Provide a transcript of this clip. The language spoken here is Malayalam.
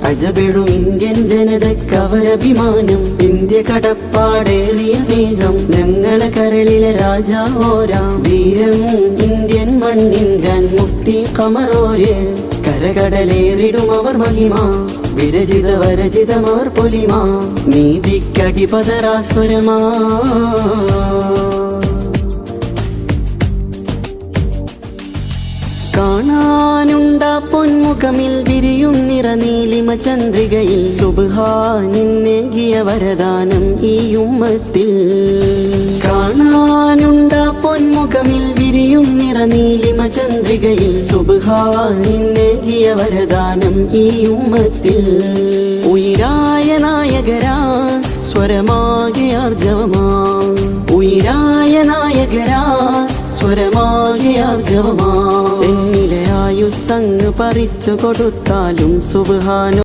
അജബിടും ഇന്ത്യൻ ജനതക്കവരഭിമാനം. ഇന്ത്യ കടപ്പാടേറിയ സ്നേഹം, ഞങ്ങളെ കരളിലെ രാജാവോരാം. വീരം ഇന്ത്യൻ മണ്ണിൻ മുക്തി കമറോര്. കരകടലേറിടും അവർ മഹിമ, വിരചിത വരചിതം അവർ പൊലിമ. നീതിക്കടിപതരാസ്വരമാ കാണാനുണ്ടാ പൊന്മുഖമിൽ വിരിയും നിറനീലിമ ചന്ദ്രികയിൽ. സുബ്ഹാനിന്നേകിയ വരദാനം ഈ ഉമ്മത്തിൽ. കാണാനുണ്ടാ പൊന്മുഖമിൽ വിരിയും നിറനീലിമ ചന്ദ്രികയിൽ. സുബ്ഹാനിന്നേകിയ വരദാനം ഈ ഉമ്മത്തിൽ. ഉയിരായ നായകരാ സ്വരമാകെ ആർജവമാ. ഉയിരായ നായകരാ സ്വരമാകെ ആർജവമാ. എന്നിലെ ആയുസ്സങ്ങ് പറിച്ചു കൊടുത്താലും സുബ്ഹാന